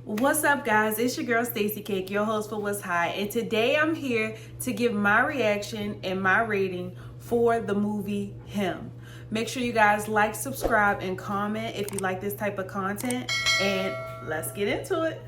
What's up, guys? It's your girl Stacy Cake, your host for What's High, and today I'm here to give my reaction and my rating for the movie Him. Make sure you guys like, subscribe, and comment if you like this type of content, and let's get into it.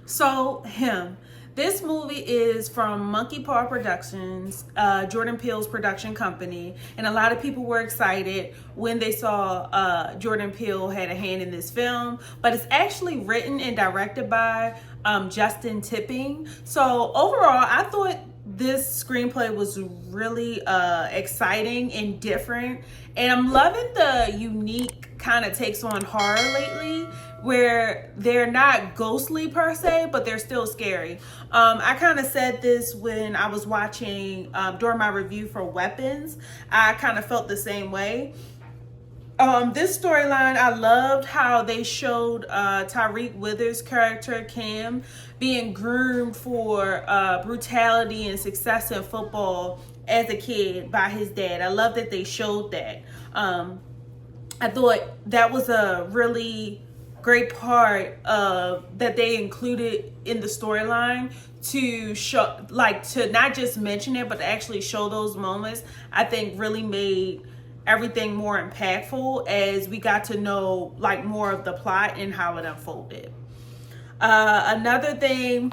So, Him. This movie is from Monkey Paw Productions, Jordan Peele's production company, and a lot of people were excited when they saw Jordan Peele had a hand in this film, but it's actually written and directed by Justin Tipping. So overall, I thought this screenplay was really exciting and different, and I'm loving the unique kind of takes on horror lately, where they're not ghostly per se, but they're still scary. I kind of said this when I was watching during my review for Weapons. I kind of felt the same way. This storyline, I loved how they showed Tyriq Withers' character Cam being groomed for brutality and success in football as a kid by his dad. I love that they showed that. I thought that was a really great part that they included in the storyline to show, like, to not just mention it, but to actually show those moments. I think really made everything more impactful as we got to know like more of the plot and how it unfolded. Another thing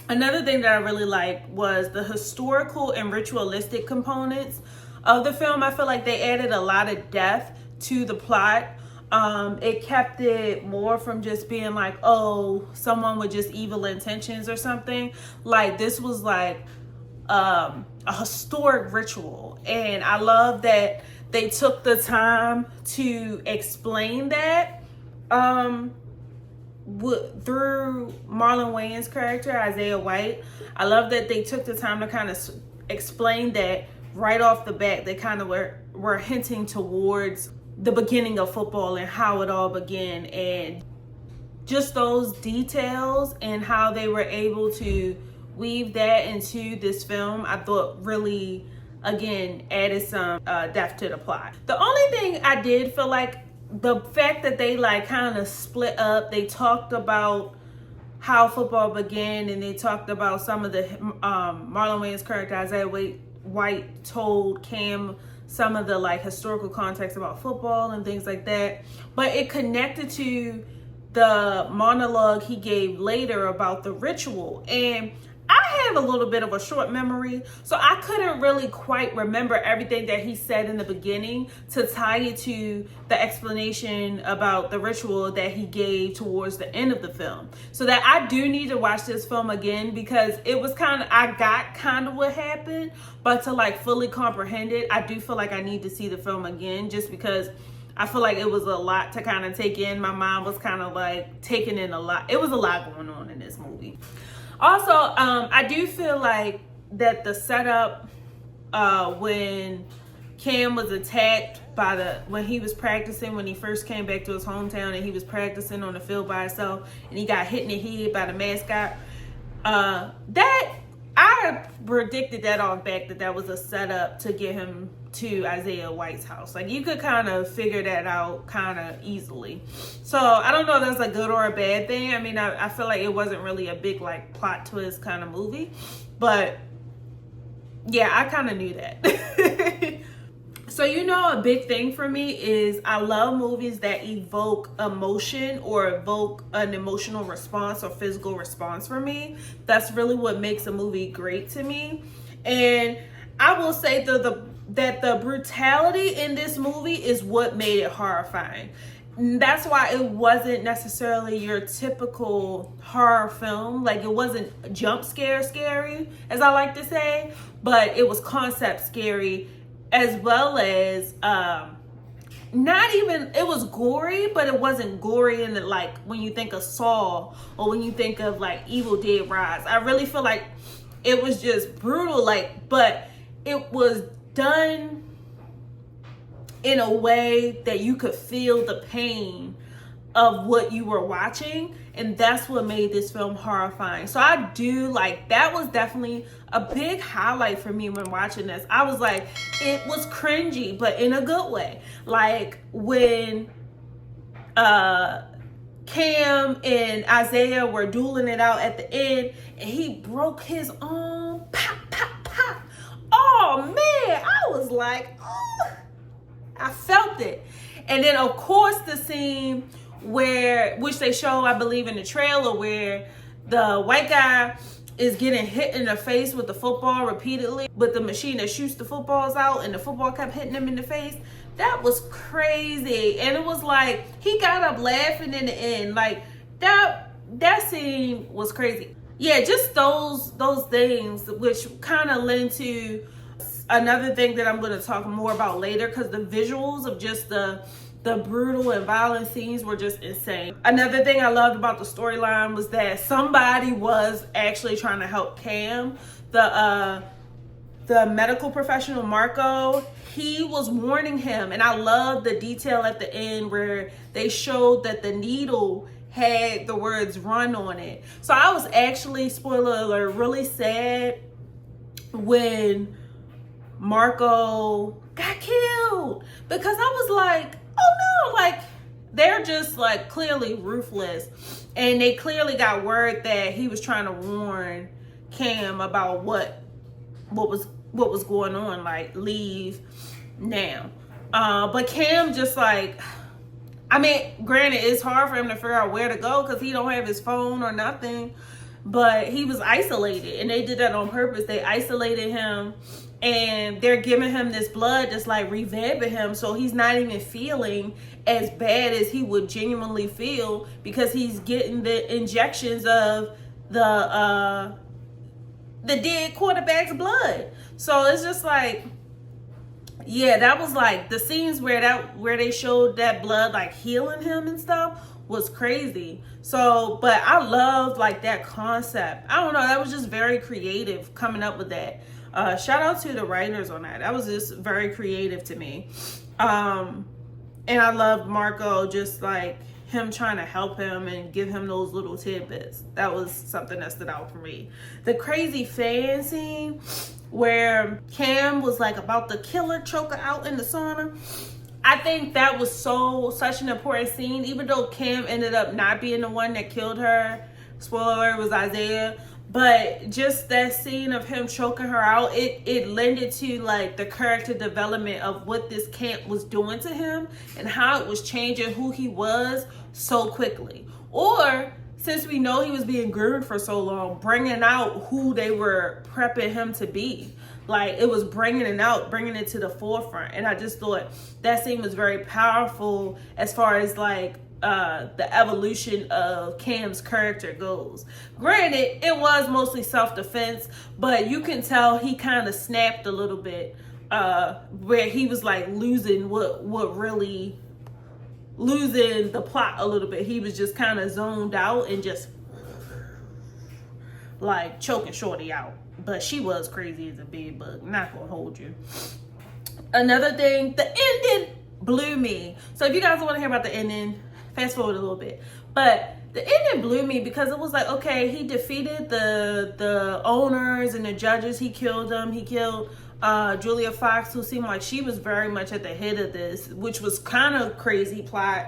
that I really liked was the historical and ritualistic components of the film. I feel like they added a lot of depth to the plot. It kept it more from just being like, oh, someone with just evil intentions or something. Like, this was like a historic ritual, and I love that they took the time to explain that through Marlon Wayans' character, Isaiah White. I love that they took the time to kind of explain that right off the bat. They kind of were hinting towards the beginning of football and how it all began, and just those details and how they were able to weave that into this film, I thought really, again, added some depth to the plot. The only thing I did feel like, the fact that they like kind of split up, they talked about how football began, and they talked about some of the Marlon Wayans' character Isaiah White told Cam some of the like historical context about football and things like that, but it connected to the monologue he gave later about the ritual. And I have a little bit of a short memory, so I couldn't really quite remember everything that he said in the beginning to tie it to the explanation about the ritual that he gave towards the end of the film. So that I do need to watch this film again, because it was kind of, I got kind of what happened, but to like fully comprehend it, I do feel like I need to see the film again, just because I feel like it was a lot to kind of take in. My mind was kind of like taking in a lot. It was a lot going on in this movie. Also, I do feel like that the setup when Cam was attacked by when he was practicing, when he first came back to his hometown and he was practicing on the field by himself and he got hit in the head by the mascot, that I predicted that off back, that was a setup to get him to Isaiah White's house. Like, you could kind of figure that out kind of easily. So I don't know if that's a good or a bad thing. I mean, I feel like it wasn't really a big like plot twist kind of movie, but yeah, I kind of knew that. So, you know, a big thing for me is I love movies that evoke emotion or evoke an emotional response or physical response for me. That's really what makes a movie great to me. And I will say that the brutality in this movie is what made it horrifying. That's why it wasn't necessarily your typical horror film. Like, it wasn't jump scare scary, as I like to say, but it was concept scary, as well as not even, it was gory, but it wasn't gory in the, like, when you think of Saw or when you think of like Evil Dead Rise. I really feel like it was just brutal, like, but it was done in a way that you could feel the pain of what you were watching, and that's what made this film horrifying. So I do like, that was definitely a big highlight for me when watching this. I was like, it was cringy, but in a good way. Like when Cam and Isaiah were dueling it out at the end, and he broke his arm, pop, pop, pop. Oh man, I was like, oh, I felt it. And then of course the scene which they show, I believe, in the trailer, where the white guy is getting hit in the face with the football repeatedly, with the machine that shoots the footballs out, and the football kept hitting him in the face. That was crazy. And it was like, he got up laughing in the end. Like, that scene was crazy. Yeah, just those things, which kind of lend to another thing that I'm going to talk more about later, because the visuals of just the brutal and violent scenes were just insane. Another thing I loved about the storyline was that somebody was actually trying to help Cam. The medical professional, Marco, he was warning him. And I love the detail at the end where they showed that the needle had the words "run" on it. So I was actually, spoiler alert, really sad when Marco got killed, because I was like, oh no, like, they're just like clearly ruthless, and they clearly got word that he was trying to warn Cam about what was going on, like, leave now. But Cam just like, I mean, granted, it's hard for him to figure out where to go because he don't have his phone or nothing, but he was isolated, and they did that on purpose. They isolated him, and they're giving him this blood that's like revamping him, so he's not even feeling as bad as he would genuinely feel, because he's getting the injections of the dead quarterback's blood. So it's just like, yeah, that was like the scenes where they showed that blood like healing him and stuff was crazy. So, but I loved like that concept. I don't know, that was just very creative coming up with that. Shout out to the writers on that. That was just very creative to me. And I loved Marco, just like him trying to help him and give him those little tidbits. That was something that stood out for me. The crazy fan scene where Cam was like about to kill her, choke her out in the sauna. I think that was such an important scene, even though Cam ended up not being the one that killed her. Spoiler alert, it was Isaiah. But just that scene of him choking her out, it lended to like the character development of what this camp was doing to him and how it was changing who he was so quickly. Or, since we know he was being groomed for so long, bringing out who they were prepping him to be. Like, it was bringing it to the forefront. And I just thought that scene was very powerful as far as like the evolution of Cam's character goes. Granted, it was mostly self-defense, but you can tell he kind of snapped a little bit, where he was like losing the plot a little bit. He was just kind of zoned out and just like choking Shorty out. But she was crazy as a bed bug, not gonna hold you. Another thing, the ending blew me. So if you guys want to hear about the ending, fast forward a little bit. But the ending blew me because it was like, okay, he defeated the owners and the judges. He killed them. He killed Julia Fox, who seemed like she was very much at the head of this, which was kind of crazy plot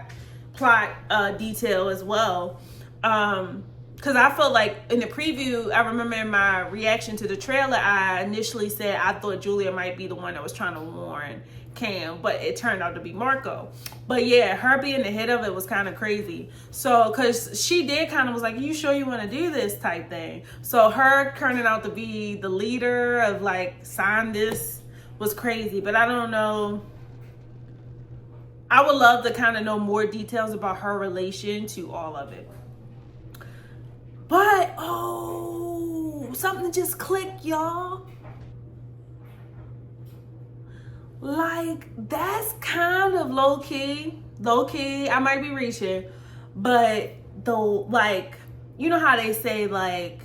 detail as well. Because I felt like in the preview, I remember in my reaction to the trailer, I initially said I thought Julia might be the one that was trying to warn Cam, but it turned out to be Marco. But yeah, her being the head of it was kind of crazy. So, because she did kind of was like, you sure you want to do this type thing? So her turning out to be the leader of like, sign this was crazy. But I don't know. I would love to kind of know more details about her relation to all of it. But, oh, something just clicked, y'all. Like, that's kind of low-key, I might be reaching, but though, like, you know how they say, like,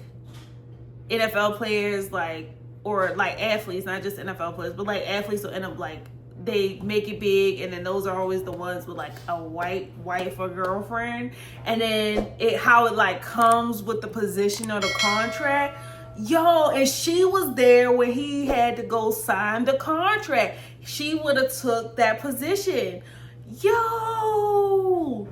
NFL players, like, or, like, athletes, not just NFL players, but, like, athletes will end up, like, they make it big, and then those are always the ones with like a white wife or girlfriend, and then how it like comes with the position of the contract. Yo, and she was there when he had to go sign the contract. She would have took that position. Yo.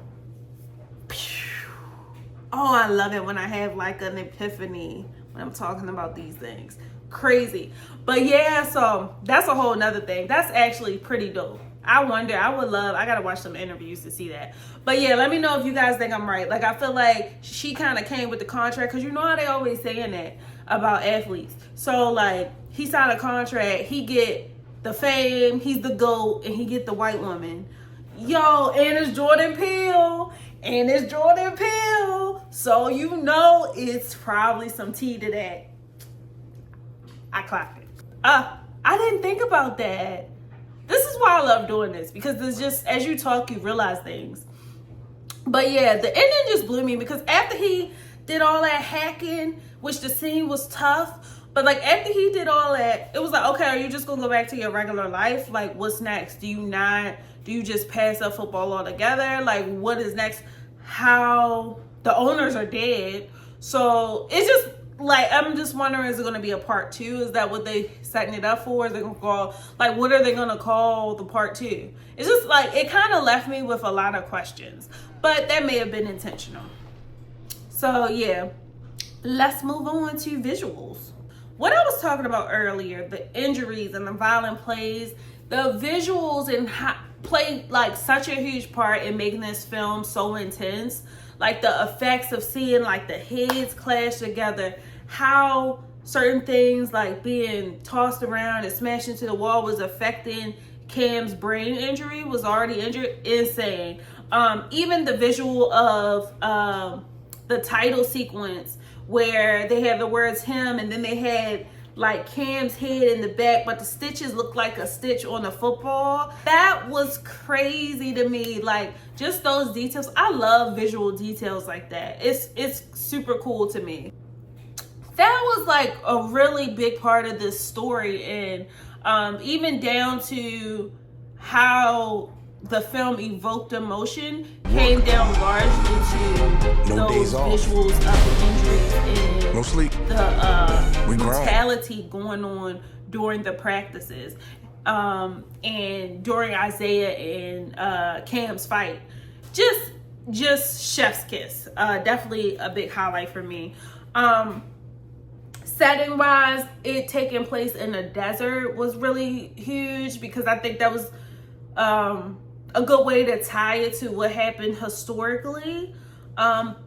Oh, I love it when I have like an epiphany when I'm talking about these things. Crazy. But yeah, so that's a whole nother thing. That's actually pretty dope. I gotta watch some interviews to see that. But yeah, let me know if you guys think I'm right. Like, I feel like she kind of came with the contract, because you know how they always saying that about athletes. So like, he signed a contract, he get the fame, he's the GOAT, and he get the white woman. Yo, and it's Jordan Peele. So you know it's probably some tea to that. I clapped it. I didn't think about that. This is why I love doing this, because it's just, as you talk, you realize things. But yeah, the ending just blew me, because after he did all that hacking, which the scene was tough, but like after he did all that, it was like, okay, are you just gonna go back to your regular life? Like, what's next? Do you just pass up football altogether? Like, what is next? How the owners are dead. So it's just like, I'm just wondering, is it going to be a part 2? Is that what they setting it up for? Is they going to call, like, what are they going to call the part 2? It's just like, it kind of left me with a lot of questions, but that may have been intentional. So yeah, let's move on to visuals. What I was talking about earlier, the injuries and the violent plays, the visuals and played like such a huge part in making this film so intense. Like the effects of seeing like the heads clash together, how certain things like being tossed around and smashed into the wall was affecting Cam's brain injury, was already injured. Insane. Even the visual of the title sequence where they had the words him, and then they had like Cam's head in the back, but the stitches looked like a stitch on the football. That was crazy to me. Like, just those details. I love visual details like that. It's super cool to me. That was like a really big part of this story, and even down to how the film evoked emotion came down largely to those visuals of the injuries and no sleep. The brutality going on during the practices, and during Isaiah and Cam's fight. Just chef's kiss. Definitely a big highlight for me. Setting wise, it taking place in a desert was really huge, because I think that was a good way to tie it to what happened historically,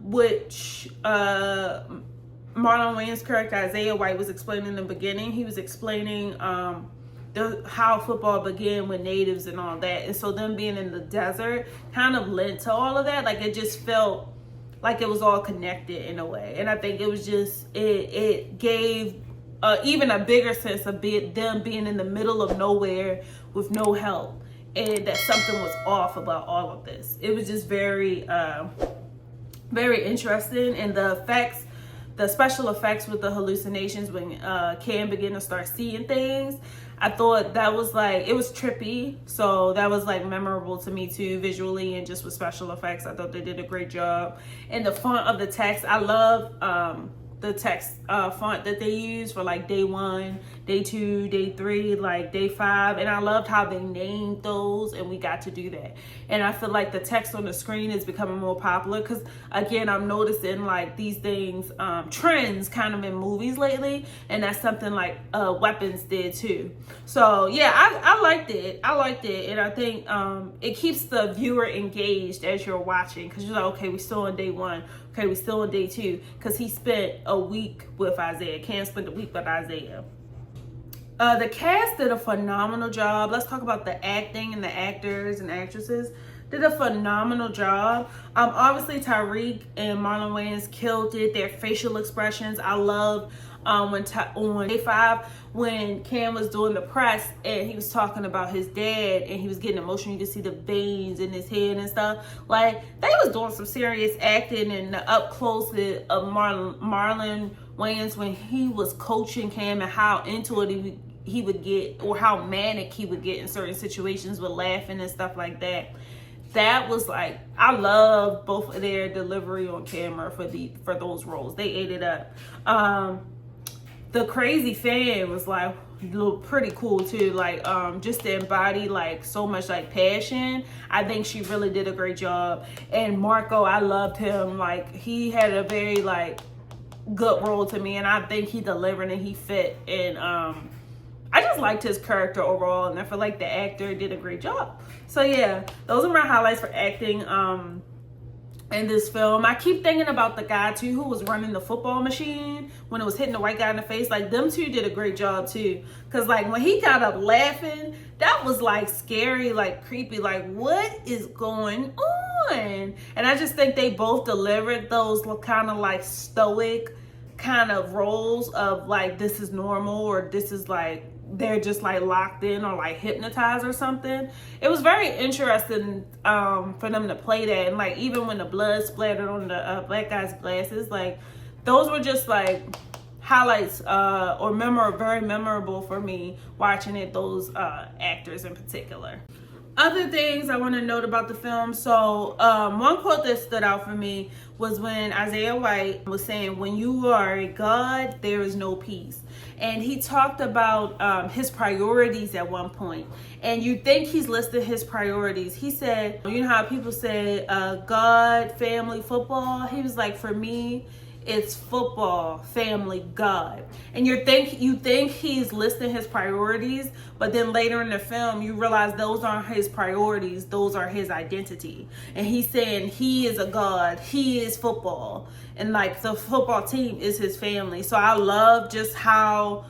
which Marlon Wayans' character Isaiah White was explaining in the beginning. He was explaining how football began with natives and all that, and so them being in the desert kind of lent to all of that. Like, it just felt like it was all connected in a way, and I think it was just it gave even a bigger sense of them being in the middle of nowhere with no help, and that something was off about all of this. It was just very very interesting. And the effects, the special effects with the hallucinations when Cam began to start seeing things, I thought that was like, it was trippy, so that was like memorable to me too, visually and just with special effects. I thought they did a great job. And the font of the text, I love the text font that they use for like day 1, day 2, day 3, like day 5, and I loved how they named those, and we got to do that. And I feel like the text on the screen is becoming more popular, because again, I'm noticing like these things, trends kind of in movies lately, and that's something like Weapons did too. So yeah, I liked it. And I think it keeps the viewer engaged as you're watching, because you're like, okay, we still on day 1, okay, we still on day 2, because he spent a week with Isaiah. Cam spent a week with Isaiah. The cast did a phenomenal job. Let's talk about the acting, and the actors and actresses did a phenomenal job. Obviously Tyriq and Marlon Wayans killed it. Their facial expressions, I love on day 5 when Cam was doing the press and he was talking about his dad and he was getting emotional. You could see the veins in his head and stuff. Like, they was doing some serious acting, and the up close of Marlon Wayans when he was coaching Cam and how into it he would get, or how manic he would get in certain situations with laughing and stuff like that. That was like, I love both of their delivery on camera for those roles. They ate it up. The crazy fan was like pretty cool too, like just to embody like so much like passion. I think she really did a great job. And Marco, I loved him. Like, he had a very like good role to me, and I think he delivered and he fit. And I just liked his character overall, and I feel like the actor did a great job. So yeah, those are my highlights for acting in this film. I keep thinking about the guy too who was running the football machine when it was hitting the white guy in the face. Like, them two did a great job too, because like when he got up laughing, that was like scary, like creepy, like what is going on? And I just think they both delivered those kind of like stoic kind of roles of like, this is normal, or this is like they're just like locked in or like hypnotized or something. It was very interesting for them to play that. And like, even when the blood splattered on the black guy's glasses, like those were just like highlights or very memorable for me watching it, those actors in particular. Other things I want to note about the film. So one quote that stood out for me was when Isaiah White was saying, when you are a God, there is no peace. And he talked about his priorities at one point. And you think he's listed his priorities. He said, you know how people say God, family, football? He was like, for me, it's football, family, God. And you think he's listing his priorities, but then later in the film you realize those aren't his priorities, those are his identity. And he's saying he is a God, he is football, and like the football team is his family. So I love just how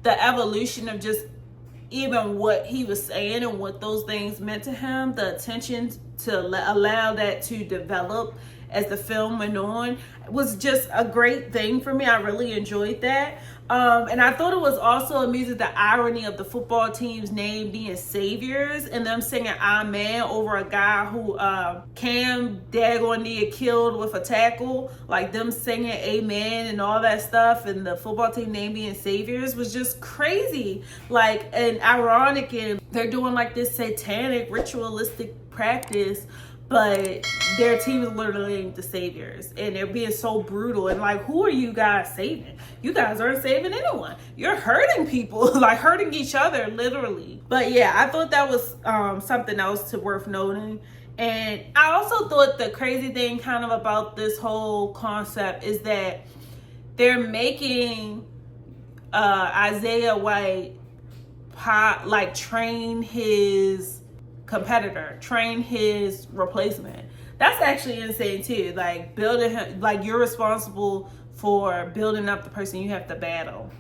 the evolution of just even what he was saying and what those things meant to him, the attention to allow that to develop as the film went on, was just a great thing for me. I really enjoyed that. And I thought it was also amusing, the irony of the football team's name being Saviors and them singing Amen over a guy who Cam daggone near killed with a tackle. Like, them singing Amen and all that stuff, and the football team name being Saviors was just crazy. Like, and ironic, and they're doing like this satanic ritualistic practice, but their team is literally named the Saviors, and they're being so brutal. And like, who are you guys saving? You guys aren't saving anyone. You're hurting people, like hurting each other, literally. But yeah, I thought that was something else worth noting. And I also thought the crazy thing kind of about this whole concept is that they're making Isaiah White like train his competitor, train his replacement. That's actually insane too. Like, building him, like you're responsible for building up the person you have to battle.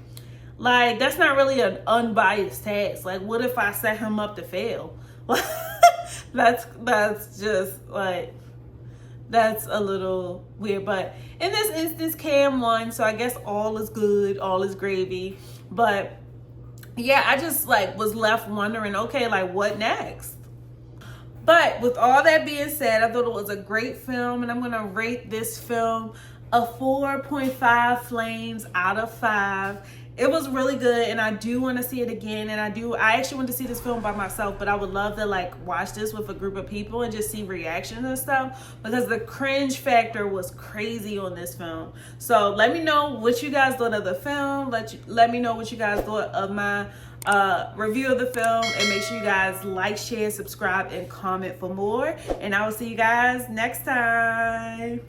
Like, that's not really an unbiased task. Like, what if I set him up to fail? that's just like, that's a little weird. But in this instance, Cam won, so I guess all is good, all is gravy. But yeah, I just like was left wondering, okay, like what next? But with all that being said, I thought it was a great film, and I'm going to rate this film a 4.5 flames out of 5. It was really good, and I do want to see it again. And I actually want to see this film by myself, but I would love to like watch this with a group of people and just see reactions and stuff, because the cringe factor was crazy on this film. So let me know what you guys thought of the film. Let me know what you guys thought of my review of the film, and make sure you guys like, share, subscribe, and comment for more. And I will see you guys next time.